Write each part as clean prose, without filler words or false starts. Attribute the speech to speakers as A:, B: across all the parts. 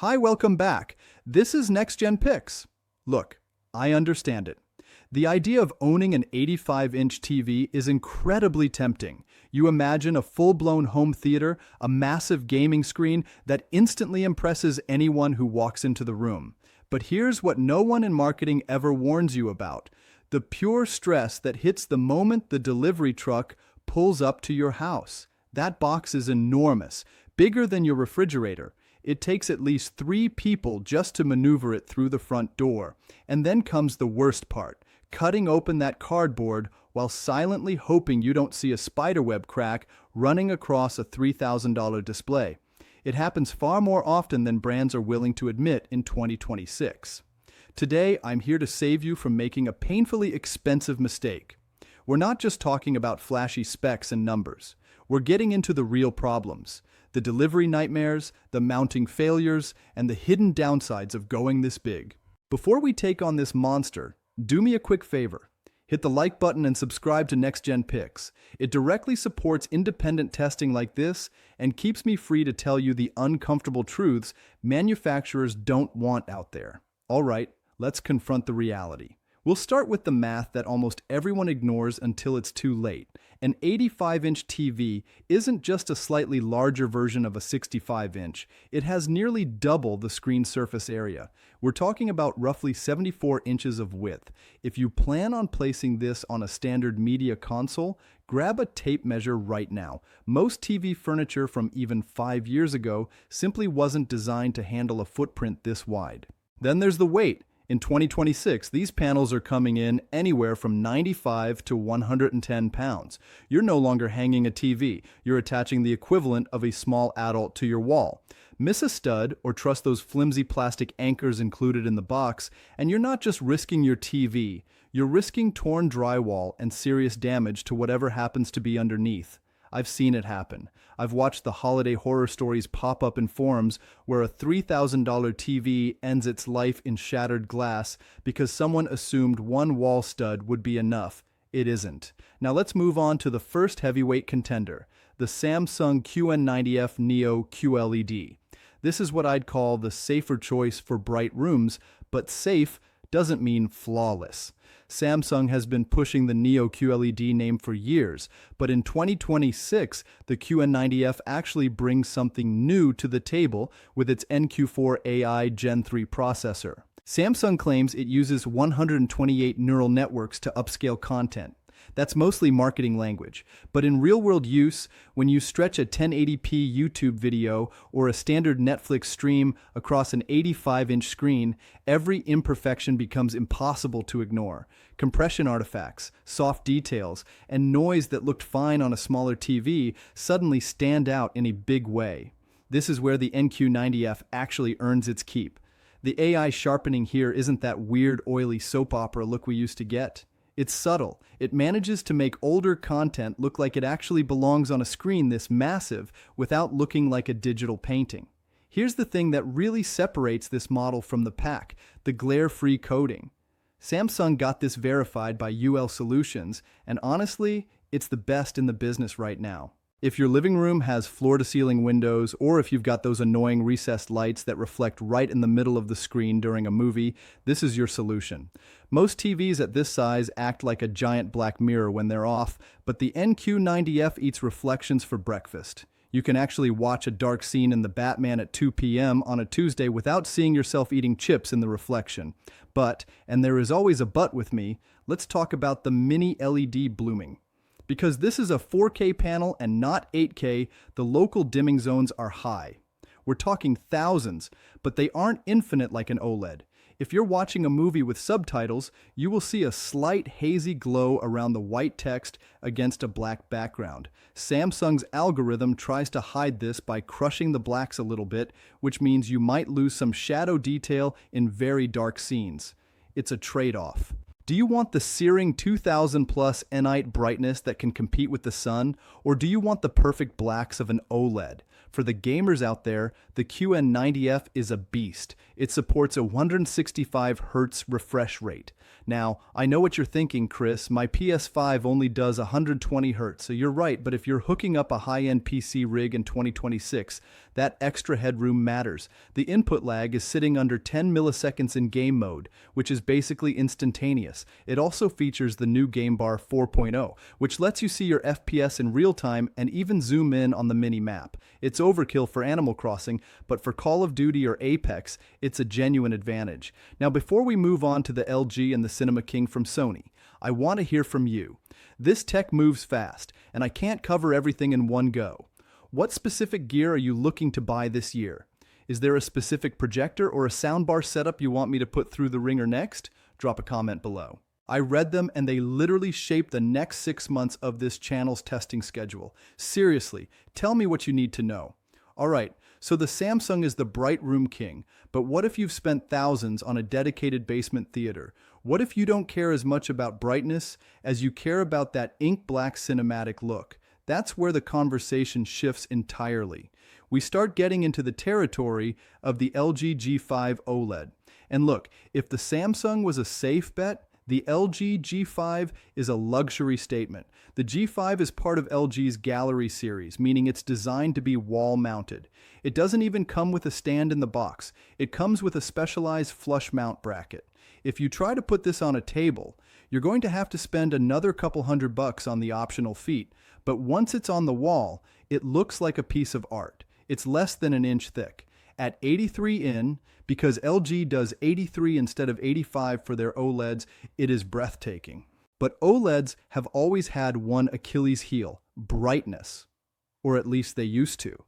A: Hi, welcome back. This is NextGen Picks. Look, I understand it. The idea of owning an 85-inch TV is incredibly tempting. You imagine a full-blown home theater, a massive gaming screen that instantly impresses anyone who walks into the room. But here's what no one in marketing ever warns you about: the pure stress that hits the moment the delivery truck pulls up to your house. That box is enormous, bigger than your refrigerator. It takes at least 3 people just to maneuver it through the front door. And then comes the worst part: cutting open that cardboard while silently hoping you don't see a spiderweb crack running across a $3,000 display. It happens far more often than brands are willing to admit in 2026. Today, I'm here to save you from making a painfully expensive mistake. We're not just talking about flashy specs and numbers. We're getting into the real problems: the delivery nightmares, the mounting failures, and the hidden downsides of going this big. Before we take on this monster, do me a quick favor. Hit the like button and subscribe to NextGen Picks. It directly supports independent testing like this and keeps me free to tell you the uncomfortable truths manufacturers don't want out there. All right, let's confront the reality. We'll start with the math that almost everyone ignores until it's too late. An 85-inch TV isn't just a slightly larger version of a 65-inch. It has nearly double the screen surface area. We're talking about roughly 74 inches of width. If you plan on placing this on a standard media console, grab a tape measure right now. Most TV furniture from even 5 years ago simply wasn't designed to handle a footprint this wide. Then there's the weight. In 2026, these panels are coming in anywhere from 95 to 110 pounds. You're no longer hanging a TV. You're attaching the equivalent of a small adult to your wall. Miss a stud or trust those flimsy plastic anchors included in the box, and you're not just risking your TV. You're risking torn drywall and serious damage to whatever happens to be underneath. I've seen it happen. I've watched the holiday horror stories pop up in forums where a $3,000 TV ends its life in shattered glass because someone assumed one wall stud would be enough. It isn't. Now let's move on to the first heavyweight contender, the Samsung QN90F Neo QLED. This is what I'd call the safer choice for bright rooms, but safe doesn't mean flawless. Samsung has been pushing the Neo QLED name for years, but in 2026, the QN90F actually brings something new to the table with its NQ4 AI Gen 3 processor. Samsung claims it uses 128 neural networks to upscale content. That's mostly marketing language, but in real-world use, when you stretch a 1080p YouTube video or a standard Netflix stream across an 85-inch screen, every imperfection becomes impossible to ignore. Compression artifacts, soft details, and noise that looked fine on a smaller TV suddenly stand out in a big way. This is where the NQ90F actually earns its keep. The AI sharpening here isn't that weird, oily soap opera look we used to get. It's subtle. It manages to make older content look like it actually belongs on a screen this massive without looking like a digital painting. Here's the thing that really separates this model from the pack: the glare-free coating. Samsung got this verified by UL Solutions, and honestly, it's the best in the business right now. If your living room has floor-to-ceiling windows, or if you've got those annoying recessed lights that reflect right in the middle of the screen during a movie, this is your solution. Most TVs at this size act like a giant black mirror when they're off, but the NQ90F eats reflections for breakfast. You can actually watch a dark scene in The Batman at 2 p.m. on a Tuesday without seeing yourself eating chips in the reflection. But, and there is always a but with me, let's talk about the mini LED blooming. Because this is a 4K panel and not 8K, the local dimming zones are high. We're talking thousands, but they aren't infinite like an OLED. If you're watching a movie with subtitles, you will see a slight hazy glow around the white text against a black background. Samsung's algorithm tries to hide this by crushing the blacks a little bit, which means you might lose some shadow detail in very dark scenes. It's a trade-off. Do you want the searing 2000 plus nite brightness that can compete with the sun, or do you want the perfect blacks of an OLED? For the gamers out there, the QN90F is a beast. It supports a 165 Hz refresh rate. Now, I know what you're thinking, Chris. My PS5 only does 120 Hz, so you're right, but if you're hooking up a high-end PC rig in 2026, That extra headroom matters. The input lag is sitting under 10 milliseconds in game mode, which is basically instantaneous. It also features the new Game Bar 4.0, which lets you see your FPS in real time and even zoom in on the mini map. It's overkill for Animal Crossing, but for Call of Duty or Apex, it's a genuine advantage. Now, before we move on to the LG and the Cinema King from Sony, I want to hear from you. This tech moves fast, and I can't cover everything in one go. What specific gear are you looking to buy this year? Is there a specific projector or a soundbar setup you want me to put through the ringer next? Drop a comment below. I read them and they literally shape the next 6 months of this channel's testing schedule. Seriously, tell me what you need to know. Alright, so the Samsung is the bright room king, but what if you've spent thousands on a dedicated basement theater? What if you don't care as much about brightness as you care about that ink black cinematic look? That's where the conversation shifts entirely. We start getting into the territory of the LG G5 OLED. And look, if the Samsung was a safe bet, the LG G5 is a luxury statement. The G5 is part of LG's Gallery series, meaning it's designed to be wall-mounted. It doesn't even come with a stand in the box. It comes with a specialized flush mount bracket. If you try to put this on a table, you're going to have to spend another couple $100 on the optional feet, but once it's on the wall, it looks like a piece of art. It's less than an inch thick. At 83 in, because LG does 83 instead of 85 for their OLEDs, it is breathtaking. But OLEDs have always had one Achilles heel: brightness. Or at least they used to.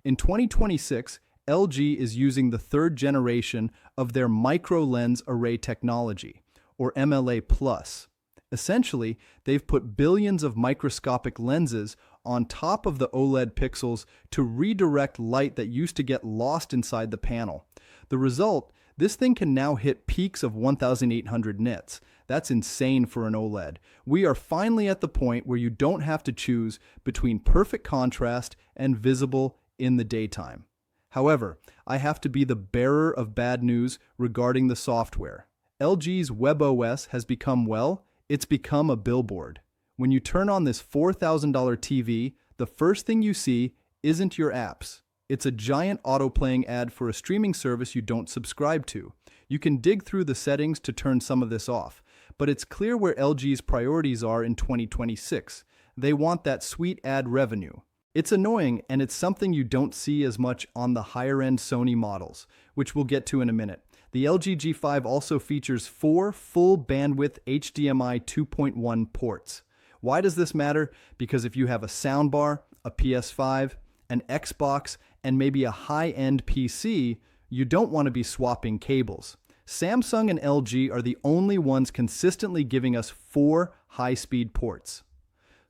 A: In 2026, LG is using the third generation of their micro lens array technology, or MLA+. Essentially, they've put billions of microscopic lenses on top of the OLED pixels to redirect light that used to get lost inside the panel. The result, this thing can now hit peaks of 1,800 nits. That's insane for an OLED. We are finally at the point where you don't have to choose between perfect contrast and visible in the daytime. However, I have to be the bearer of bad news regarding the software. LG's WebOS has become, well, it's become a billboard. When you turn on this $4,000 TV, the first thing you see isn't your apps. It's a giant auto-playing ad for a streaming service you don't subscribe to. You can dig through the settings to turn some of this off, but it's clear where LG's priorities are in 2026. They want that sweet ad revenue. It's annoying, and it's something you don't see as much on the higher-end Sony models, which we'll get to in a minute. The LG G5 also features 4 full-bandwidth HDMI 2.1 ports. Why does this matter? Because if you have a soundbar, a PS5, an Xbox, and maybe a high-end PC, you don't want to be swapping cables. Samsung and LG are the only ones consistently giving us 4 high-speed ports.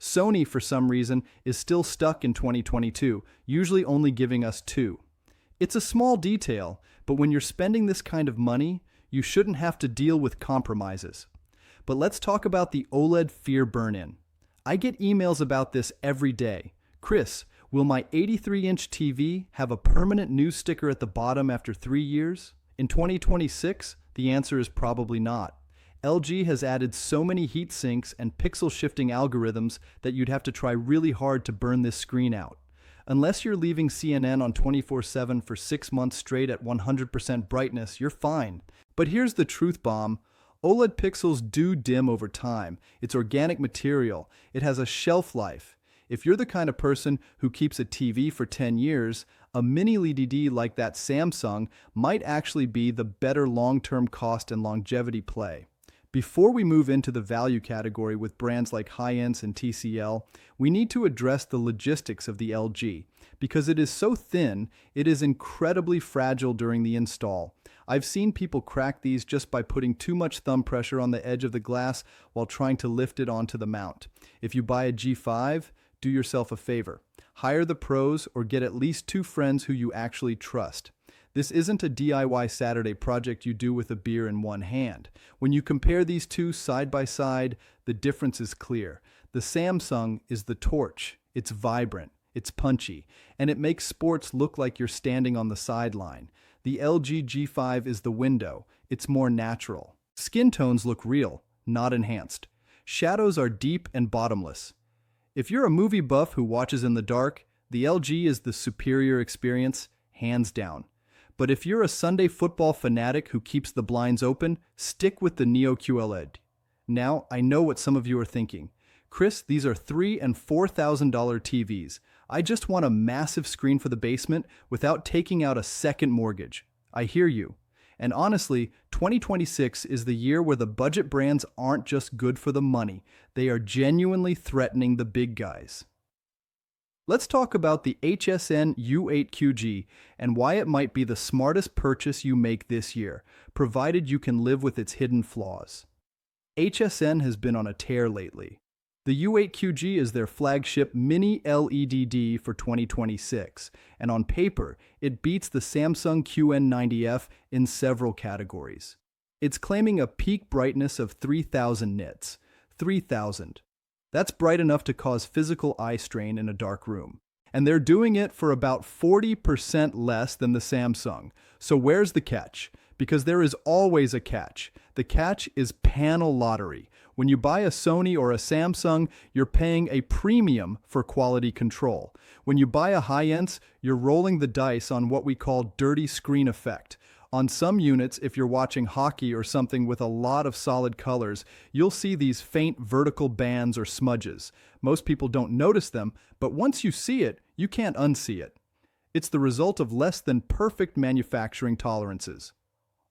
A: Sony, for some reason, is still stuck in 2022, usually only giving us 2. It's a small detail, but when you're spending this kind of money, you shouldn't have to deal with compromises. But let's talk about the OLED fear burn-in. I get emails about this every day. Chris, will my 83-inch TV have a permanent news sticker at the bottom after 3 years? In 2026, the answer is probably not. LG has added so many heat sinks and pixel shifting algorithms that you'd have to try really hard to burn this screen out. Unless you're leaving CNN on 24/7 for 6 months straight at 100% brightness, you're fine. But here's the truth bomb. OLED pixels do dim over time. It's organic material. It has a shelf life. If you're the kind of person who keeps a TV for 10 years, a mini LED like that Samsung might actually be the better long-term cost and longevity play. Before we move into the value category with brands like Hisense and TCL, we need to address the logistics of the LG. Because it is so thin, it is incredibly fragile during the install. I've seen people crack these just by putting too much thumb pressure on the edge of the glass while trying to lift it onto the mount. If you buy a G5, do yourself a favor. Hire the pros or get at least 2 friends who you actually trust. This isn't a DIY Saturday project you do with a beer in one hand. When you compare these two side by side, the difference is clear. The Samsung is the torch. It's vibrant, it's punchy, and it makes sports look like you're standing on the sideline. The LG G5 is the window. It's more natural. Skin tones look real, not enhanced. Shadows are deep and bottomless. If you're a movie buff who watches in the dark, The LG is the superior experience, hands down. But if you're a Sunday football fanatic who keeps the blinds open, stick with the Neo QLED. Now, I know what some of you are thinking. Chris, these are $3,000 and $4,000 TVs. I just want a massive screen for the basement without taking out a second mortgage. I hear you. And honestly, 2026 is the year where the budget brands aren't just good for the money. They are genuinely threatening the big guys. Let's talk about the HSN U8QG and why it might be the smartest purchase you make this year, provided you can live with its hidden flaws. HSN has been on a tear lately. The U8QG is their flagship mini LED for 2026, and on paper, it beats the Samsung QN90F in several categories. It's claiming a peak brightness of 3,000 nits. 3,000. That's bright enough to cause physical eye strain in a dark room. And they're doing it for about 40% less than the Samsung. So where's the catch? Because there is always a catch. The catch is panel lottery. When you buy a Sony or a Samsung, you're paying a premium for quality control. When you buy a Hisense, you're rolling the dice on what we call dirty screen effect. On some units, if you're watching hockey or something with a lot of solid colors, you'll see these faint vertical bands or smudges. Most people don't notice them, but once you see it, you can't unsee it. It's the result of less than perfect manufacturing tolerances.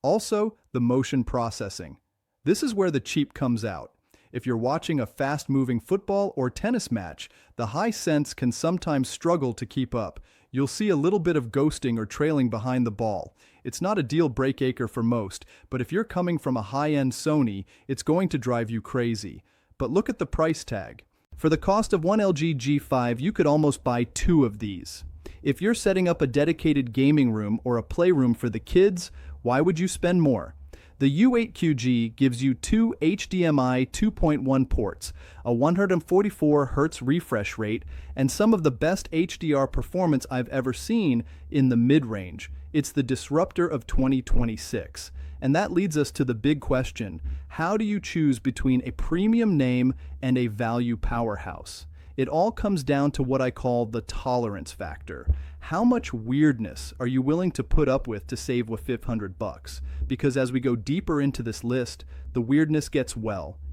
A: Also, the motion processing. This is where the cheap comes out. If you're watching a fast-moving football or tennis match, the Hisense can sometimes struggle to keep up. You'll see a little bit of ghosting or trailing behind the ball. It's not a deal breaker for most, but if you're coming from a high-end Sony, it's going to drive you crazy. But look at the price tag. For the cost of one LG G5, you could almost buy 2 of these. If you're setting up a dedicated gaming room or a playroom for the kids, why would you spend more? The U8QG gives you 2 HDMI 2.1 ports, a 144 Hz refresh rate, and some of the best HDR performance I've ever seen in the mid-range. It's the disruptor of 2026. And that leads us to the big question: how do you choose between a premium name and a value powerhouse? It all comes down to what I call the tolerance factor. How much weirdness are you willing to put up with to save $500? Because as we go deeper into this list, the weirdness gets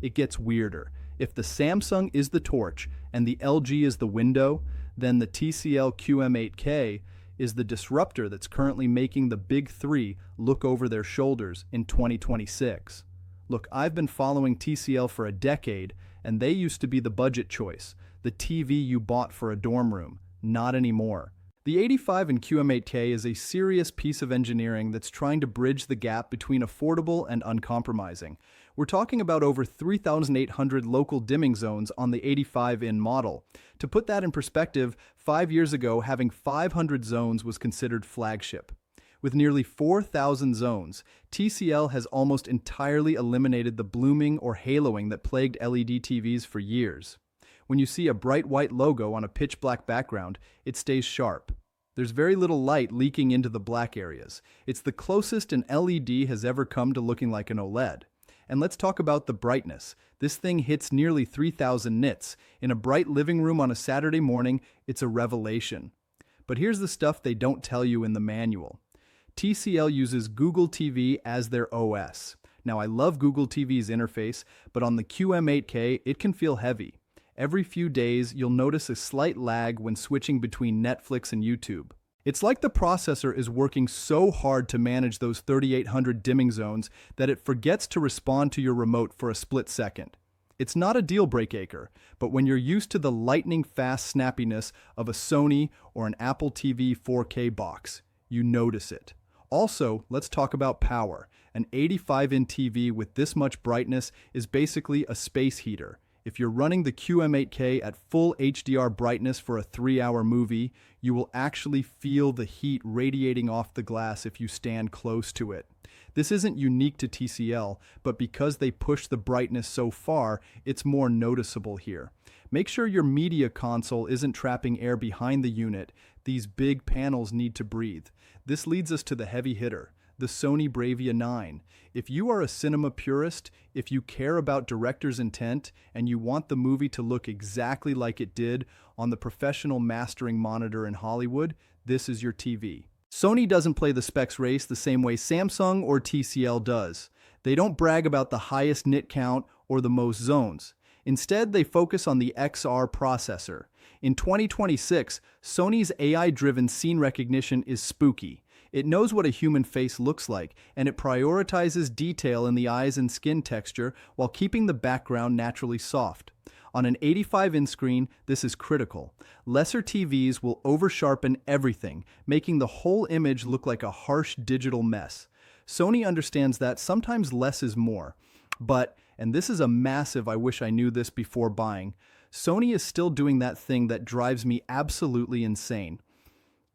A: it gets weirder. If the Samsung is the torch and the LG is the window, then the TCL QM8K is the disruptor that's currently making the big three look over their shoulders in 2026. Look, I've been following TCL for a decade, and they used to be the budget choice, the TV you bought for a dorm room. Not anymore. The 85 and QM8K is a serious piece of engineering that's trying to bridge the gap between affordable and uncompromising. We're talking about over 3,800 local dimming zones on the 85-in model. To put that in perspective, 5 years ago, having 500 zones was considered flagship. With nearly 4,000 zones, TCL has almost entirely eliminated the blooming or haloing that plagued LED TVs for years. When you see a bright white logo on a pitch black background, it stays sharp. There's very little light leaking into the black areas. It's the closest an LED has ever come to looking like an OLED. And let's talk about the brightness. This thing hits nearly 3,000 nits. In a bright living room on a Saturday morning, it's a revelation. But here's the stuff they don't tell you in the manual. TCL uses Google TV as their OS. Now, I love Google TV's interface, but on the QM8K, it can feel heavy. Every few days, you'll notice a slight lag when switching between Netflix and YouTube. It's like the processor is working so hard to manage those 3,800 dimming zones that it forgets to respond to your remote for a split second. It's not a deal breaker, but when you're used to the lightning-fast snappiness of a Sony or an Apple TV 4K box, you notice it. Also, let's talk about power. An 85-in TV with this much brightness is basically a space heater. If you're running the QM8K at full HDR brightness for a 3-hour movie, you will actually feel the heat radiating off the glass if you stand close to it. This isn't unique to TCL, but because they push the brightness so far, it's more noticeable here. Make sure your media console isn't trapping air behind the unit. These big panels need to breathe. This leads us to the heavy hitter, the Sony Bravia 9. If you are a cinema purist, if you care about director's intent, and you want the movie to look exactly like it did on the professional mastering monitor in Hollywood, this is your TV. Sony doesn't play the specs race the same way Samsung or TCL does. They don't brag about the highest nit count or the most zones. Instead, they focus on the XR processor. In 2026, Sony's AI-driven scene recognition is spooky. It knows what a human face looks like, and it prioritizes detail in the eyes and skin texture while keeping the background naturally soft. On an 85-inch screen, this is critical. Lesser TVs will over-sharpen everything, making the whole image look like a harsh digital mess. Sony understands that sometimes less is more. But, and this is a massive I wish I knew this before buying, Sony is still doing that thing that drives me absolutely insane.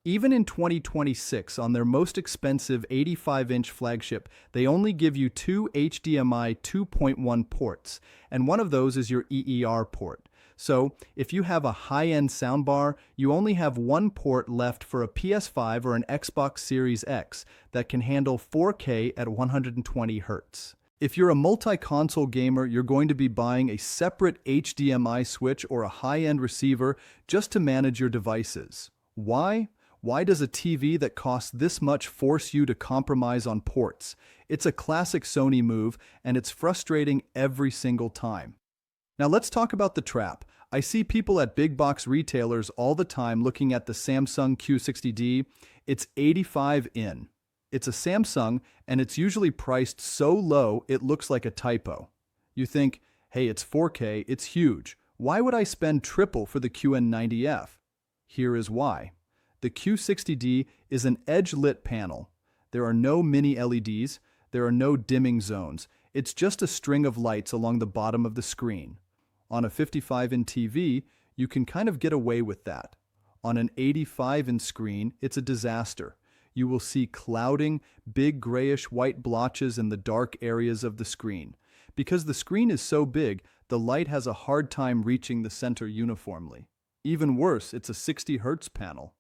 A: Even in 2026, on their most expensive 85-inch flagship, they only give you two HDMI 2.1 ports, and one of those is your EER port. So, if you have a high-end soundbar, you only have one port left for a PS5 or an Xbox Series X that can handle 4K at 120 Hz. If you're a multi-console gamer, you're going to be buying a separate HDMI switch or a high-end receiver just to manage your devices. Why? Why does a TV that costs this much force you to compromise on ports? It's a classic Sony move, and it's frustrating every single time. Now let's talk about the trap. I see people at big box retailers all the time looking at the Samsung Q60D. It's 85 in. It's a Samsung, and it's usually priced so low it looks like a typo. You think, hey, it's 4K, it's huge. Why would I spend triple for the QN90F? Here is why. The Q60D is an edge-lit panel. There are no mini LEDs, there are no dimming zones. It's just a string of lights along the bottom of the screen. On a 55-inch TV, you can kind of get away with that. On an 85-inch screen, it's a disaster. You will see clouding, big grayish-white blotches in the dark areas of the screen. Because the screen is so big, the light has a hard time reaching the center uniformly. Even worse, it's a 60 Hz panel.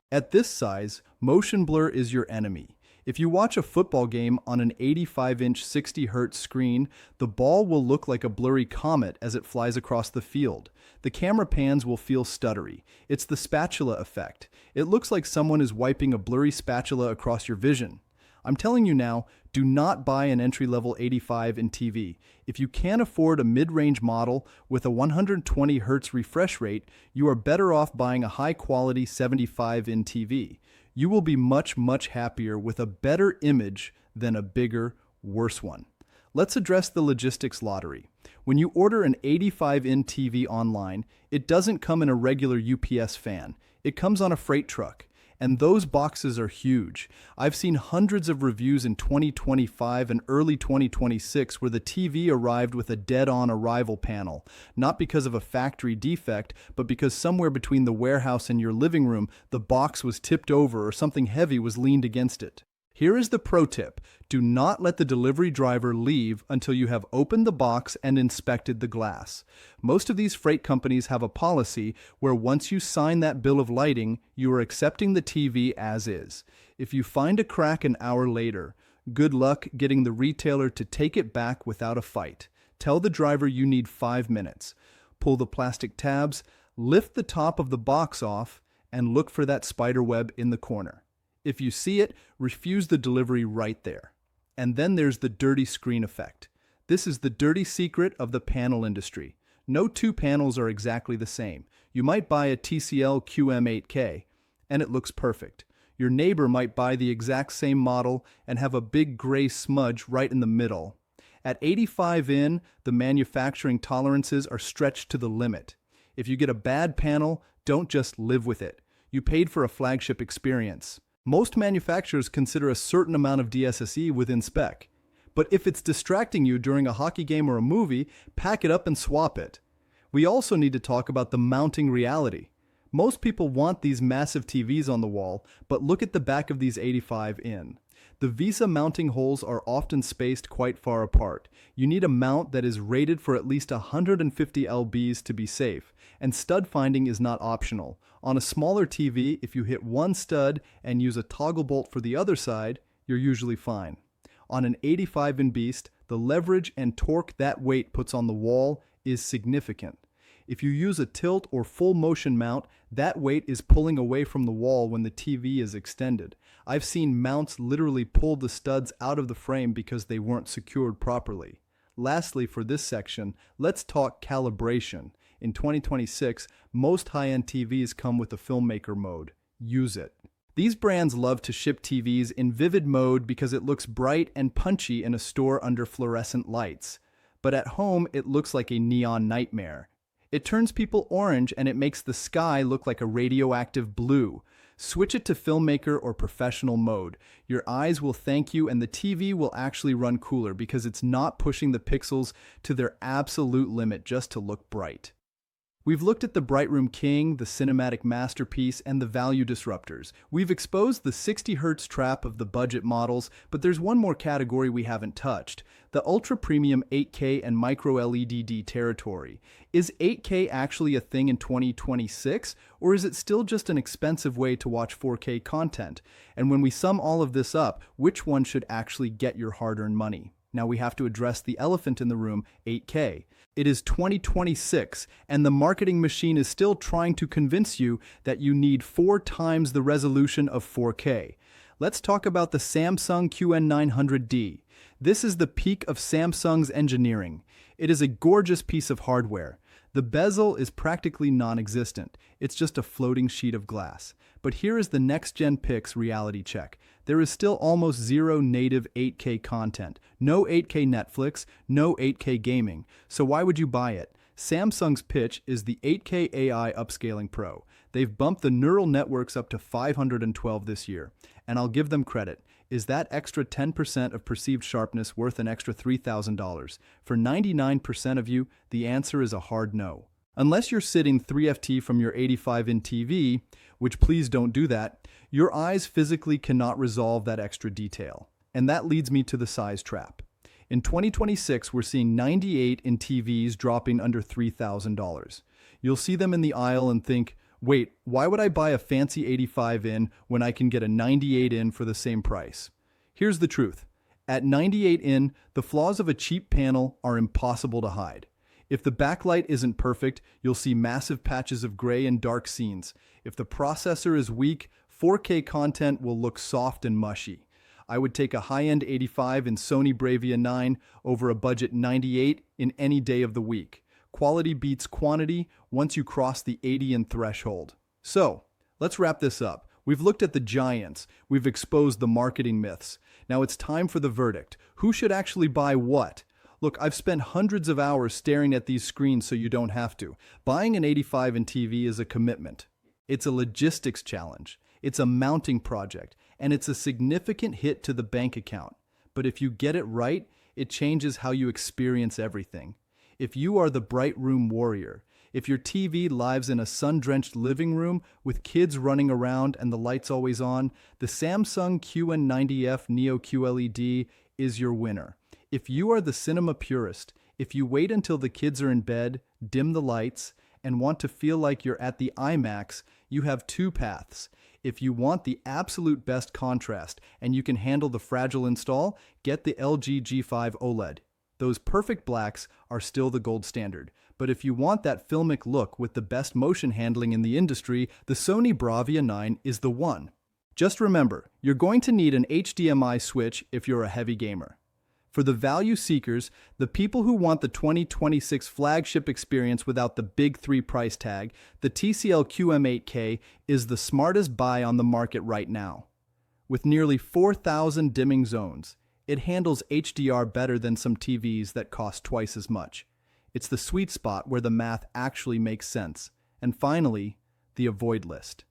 A: At this size, motion blur is your enemy. If you watch a football game on an 85-inch 60 Hz screen, the ball will look like a blurry comet as it flies across the field. The camera pans will feel stuttery. It's the spatula effect. It looks like someone is wiping a blurry spatula across your vision. I'm telling you now, do not buy an entry-level 85-inch TV. If you can't afford a mid-range model with a 120 Hz refresh rate, you are better off buying a high-quality 75-inch TV. You will be much, much happier with a better image than a bigger, worse one. Let's address the logistics lottery. When you order an 85-inch TV online, it doesn't come in a regular UPS fan. It comes on a freight truck. And those boxes are huge. I've seen hundreds of reviews in 2025 and early 2026 where the TV arrived with a dead-on arrival panel, not because of a factory defect, but because somewhere between the warehouse and your living room, the box was tipped over or something heavy was leaned against it. Here is the pro tip. Do not let the delivery driver leave until you have opened the box and inspected the glass. Most of these freight companies have a policy where once you sign that bill of lading, you are accepting the TV as is. If you find a crack an hour later, good luck getting the retailer to take it back without a fight. Tell the driver you need 5 minutes. Pull the plastic tabs, lift the top of the box off, and look for that spider web in the corner. If you see it, refuse the delivery right there. And then there's the dirty screen effect. This is the dirty secret of the panel industry. No two panels are exactly the same. You might buy a TCL QM8K, and it looks perfect. Your neighbor might buy the exact same model and have a big gray smudge right in the middle. At 85 in, the manufacturing tolerances are stretched to the limit. If you get a bad panel, don't just live with it. You paid for a flagship experience. Most manufacturers consider a certain amount of DSSE within spec. But if it's distracting you during a hockey game or a movie, pack it up and swap it. We also need to talk about the mounting reality. Most people want these massive TVs on the wall, but look at the back of these 85 in. The VISA mounting holes are often spaced quite far apart. You need a mount that is rated for at least 150 lbs to be safe, and stud finding is not optional. On a smaller TV, if you hit one stud and use a toggle bolt for the other side, you're usually fine. On an 85-inch beast, the leverage and torque that weight puts on the wall is significant. If you use a tilt or full motion mount, that weight is pulling away from the wall when the TV is extended. I've seen mounts literally pull the studs out of the frame because they weren't secured properly. Lastly, for this section, let's talk calibration. In 2026, most high-end TVs come with a filmmaker mode. Use it. These brands love to ship TVs in vivid mode because it looks bright and punchy in a store under fluorescent lights. But at home, it looks like a neon nightmare. It turns people orange and it makes the sky look like a radioactive blue. Switch it to filmmaker or professional mode. Your eyes will thank you and the TV will actually run cooler because it's not pushing the pixels to their absolute limit just to look bright. We've looked at the Brightroom King, the cinematic masterpiece, and the value disruptors. We've exposed the 60 Hz trap of the budget models, but there's one more category we haven't touched: the ultra-premium 8K and micro-LED territory. Is 8K actually a thing in 2026, or is it still just an expensive way to watch 4K content? And when we sum all of this up, which one should actually get your hard-earned money? Now we have to address the elephant in the room, 8K. It is 2026, and the marketing machine is still trying to convince you that you need 4 times the resolution of 4K. Let's talk about the Samsung QN900D. This is the peak of Samsung's engineering. It is a gorgeous piece of hardware. The bezel is practically non-existent. It's just a floating sheet of glass. But here is the NextGen Pix reality check. There is still almost zero native 8K content. No 8K Netflix, no 8K gaming. So why would you buy it? Samsung's pitch is the 8K AI Upscaling Pro. They've bumped the neural networks up to 512 this year. And I'll give them credit. Is that extra 10% of perceived sharpness worth an extra $3,000? For 99% of you, the answer is a hard no. Unless you're sitting 3FT from your 85-inch TV, which please don't do that, your eyes physically cannot resolve that extra detail. And that leads me to the size trap. In 2026, we're seeing 98-inch TVs dropping under $3,000. You'll see them in the aisle and think, wait, why would I buy a fancy 85-inch when I can get a 98-inch for the same price? Here's the truth. At 98-inch, the flaws of a cheap panel are impossible to hide. If the backlight isn't perfect, you'll see massive patches of gray and dark scenes. If the processor is weak, 4K content will look soft and mushy. I would take a high-end 85 in Sony Bravia 9 over a budget 98 in any day of the week. Quality beats quantity once you cross the 80-inch threshold. So, let's wrap this up. We've looked at the giants. We've exposed the marketing myths. Now it's time for the verdict. Who should actually buy what? Look, I've spent hundreds of hours staring at these screens so you don't have to. Buying an 85-inch TV is a commitment. It's a logistics challenge. It's a mounting project. And it's a significant hit to the bank account. But if you get it right, it changes how you experience everything. If you are the bright room warrior, if your TV lives in a sun-drenched living room with kids running around and the lights always on, the Samsung QN90F Neo QLED is your winner. If you are the cinema purist, if you wait until the kids are in bed, dim the lights, and want to feel like you're at the IMAX, you have 2 paths. If you want the absolute best contrast and you can handle the fragile install, get the LG G5 OLED. Those perfect blacks are still the gold standard. But if you want that filmic look with the best motion handling in the industry, the Sony Bravia 9 is the one. Just remember, you're going to need an HDMI switch if you're a heavy gamer. For the value seekers, the people who want the 2026 flagship experience without the big 3 price tag, the TCL QM8K is the smartest buy on the market right now. With nearly 4,000 dimming zones, it handles HDR better than some TVs that cost twice as much. It's the sweet spot where the math actually makes sense. And finally, the avoid list.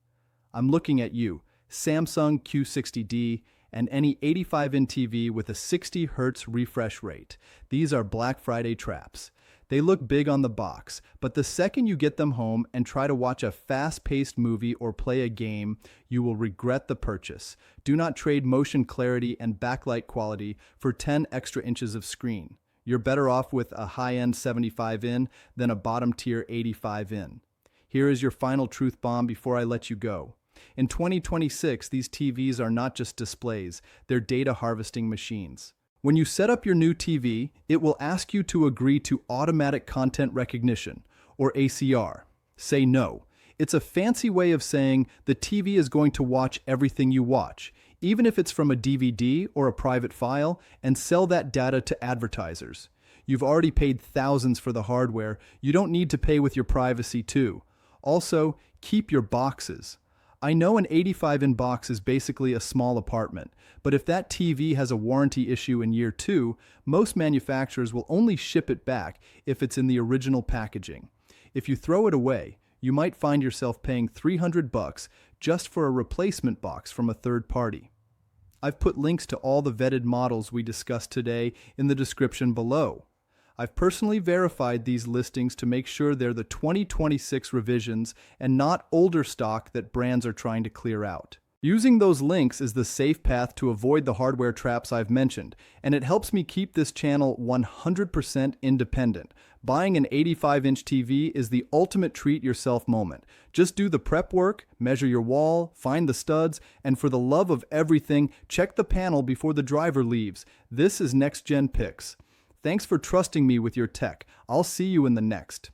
A: I'm looking at you, Samsung Q60D, and any 85-inch TV with a 60 Hz refresh rate. These are Black Friday traps. They look big on the box, but the second you get them home and try to watch a fast-paced movie or play a game, you will regret the purchase. Do not trade motion clarity and backlight quality for 10 extra inches of screen. You're better off with a high-end 75-inch than a bottom-tier 85-inch. Here is your final truth bomb before I let you go. In 2026, these TVs are not just displays, they're data harvesting machines. When you set up your new TV, it will ask you to agree to automatic content recognition, or ACR. Say no. It's a fancy way of saying the TV is going to watch everything you watch, even if it's from a DVD or a private file, and sell that data to advertisers. You've already paid thousands for the hardware, you don't need to pay with your privacy too. Also, keep your boxes. I know an 85-in box is basically a small apartment, but if that TV has a warranty issue in year 2, most manufacturers will only ship it back if it's in the original packaging. If you throw it away, you might find yourself paying $300 just for a replacement box from a third party. I've put links to all the vetted models we discussed today in the description below. I've personally verified these listings to make sure they're the 2026 revisions and not older stock that brands are trying to clear out. Using those links is the safe path to avoid the hardware traps I've mentioned, and it helps me keep this channel 100% independent. Buying an 85-inch TV is the ultimate treat-yourself moment. Just do the prep work, measure your wall, find the studs, and for the love of everything, check the panel before the driver leaves. This is NextGen Picks. Thanks for trusting me with your tech. I'll see you in the next.